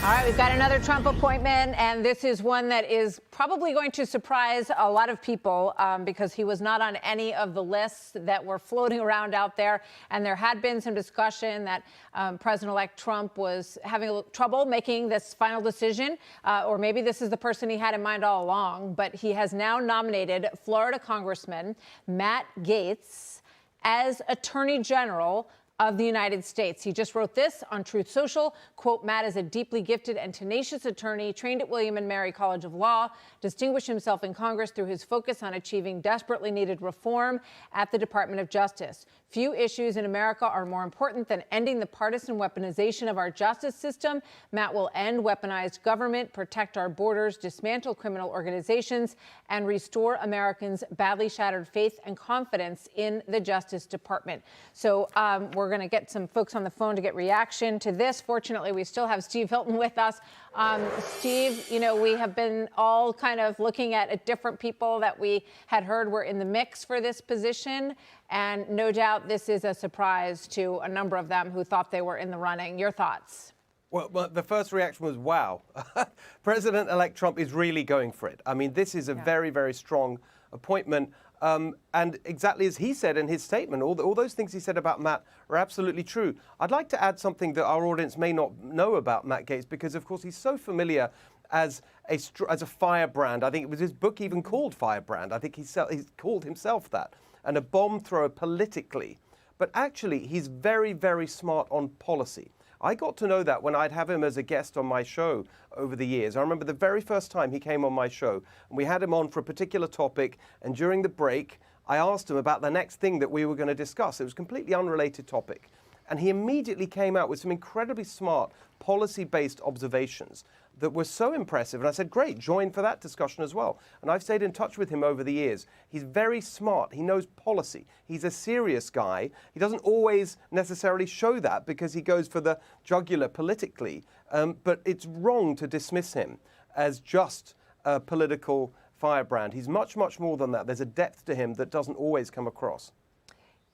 All right, we've got another Trump appointment, and this is one that is probably going to surprise a lot of people because he was not on any of the lists that were floating around out there. And there had been some discussion that President-elect Trump was having a little trouble making this final decision, or maybe this is the person he had in mind all along. But he has now nominated Florida Congressman Matt Gaetz as Attorney General of the United States. He just wrote this on Truth Social, quote, Matt is a deeply gifted and tenacious attorney, trained at William & Mary College of Law, distinguished himself in Congress through his focus on achieving desperately needed reform at the Department of Justice. Few issues in America are more important than ending the partisan weaponization of our justice system. Matt will end weaponized government, protect our borders, dismantle criminal organizations, and restore Americans' badly shattered faith and confidence in the Justice Department. So we're going to get some folks on the phone to get reaction to this. Fortunately, we still have Steve Hilton with us. Steve, you know, we have been all kind of looking at different people that we had heard were in the mix for this position. And no doubt this is a surprise to a number of them who thought they were in the running. Your thoughts? Well, the first reaction was, wow, President-elect Trump is really going for it. I mean, this is a very, very strong appointment. And exactly as he said in his statement, all those things he said about Matt are absolutely true. I'd like to add something that our audience may not know about Matt Gaetz, because, of course, he's so familiar as a firebrand. I think it was his book even called Firebrand. I think he called himself that, and a bomb thrower politically. But actually, he's very, very smart on policy. I got to know that when I'd have him as a guest on my show over the years. I remember the very first time he came on my show, and we had him on for a particular topic, and during the break, I asked him about the next thing that we were going to discuss. It was a completely unrelated topic. And he immediately came out with some incredibly smart policy-based observations that were so impressive. And I said, great, join for that discussion as well. And I've stayed in touch with him over the years. He's very smart. He knows policy. He's a serious guy. He doesn't always necessarily show that because he goes for the jugular politically. But it's wrong to dismiss him as just a political firebrand. He's much, much more than that. There's a depth to him that doesn't always come across.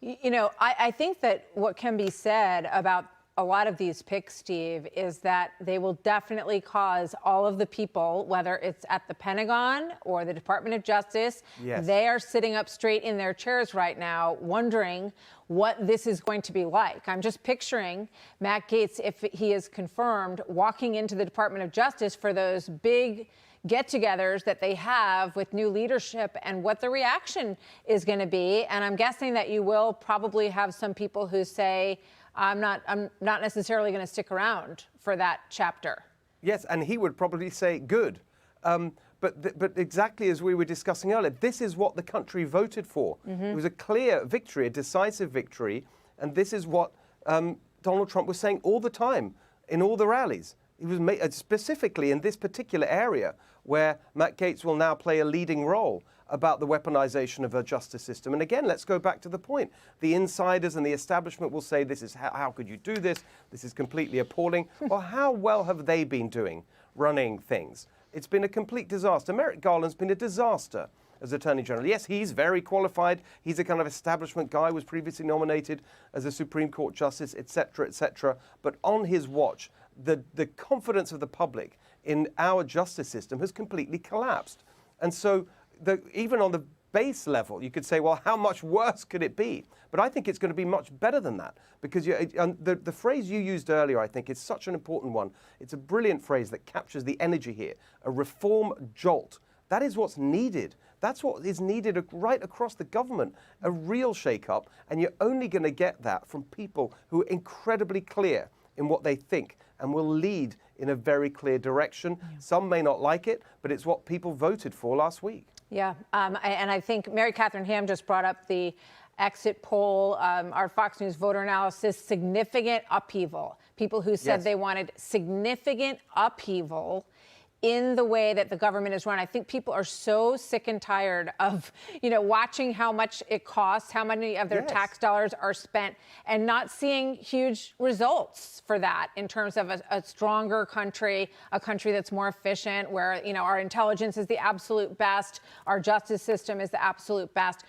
You know, I think that what can be said about a lot of these picks, Steve, is that they will definitely cause all of the people, whether it's at the Pentagon or the Department of Justice, they are sitting up straight in their chairs right now wondering what this is going to be like. I'm just picturing Matt Gaetz, if he is confirmed, walking into the Department of Justice for those big get-togethers that they have with new leadership and what the reaction is going to be. And I'm guessing that you will probably have some people who say, I'm not necessarily going to stick around for that chapter. Yes, and he would probably say, good. But exactly as we were discussing earlier, this is what the country voted for. It was a clear victory, a decisive victory. And this is what Donald Trump was saying all the time in all the rallies. He was specifically in this particular area where Matt Gaetz will now play a leading role about the weaponization of the justice system. And again, let's go back to the point. The insiders and the establishment will say, this is how could you do this? This is completely appalling. Well, how well have they been doing running things? It's been a complete disaster. Merrick Garland's been a disaster as Attorney General. Yes, he's very qualified. He's a kind of establishment guy, was previously nominated as a Supreme Court justice, et cetera, et cetera. But on his watch, the confidence of the public in our justice system has completely collapsed. And so even on the base level, you could say, well, how much worse could it be? But I think it's going to be much better than that, because the phrase you used earlier, I think, is such an important one. It's a brilliant phrase that captures the energy here, a reform jolt. That is what's needed. That's what is needed right across the government, a real shake-up. And you're only going to get that from people who are incredibly clear in what they think and will lead in a very clear direction. Some may not like it, but it's what people voted for last week. Yeah, and I think Mary Catherine Ham just brought up the exit poll, our Fox News voter analysis, significant upheaval. People who said they wanted significant upheaval in the way that the government is run. I think people are so sick and tired of, watching how much it costs, how many of their tax dollars are spent, and not seeing huge results for that in terms of a stronger country, a country that's more efficient, where, our intelligence is the absolute best, our justice system is the absolute best.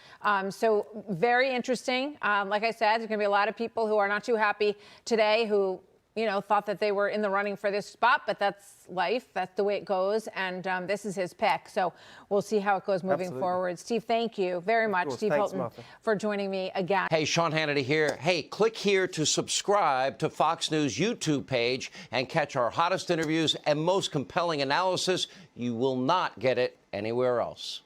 So very interesting. Like I said, there's going to be a lot of people who are not too happy today who thought that they were in the running for this spot, but that's life. That's the way it goes. And this is his pick. So we'll see how it goes moving forward. Steve, thank you very much. Steve Hilton, for joining me again. Hey, Sean Hannity here. Hey, click here to subscribe to Fox News YouTube page and catch our hottest interviews and most compelling analysis. You will not get it anywhere else.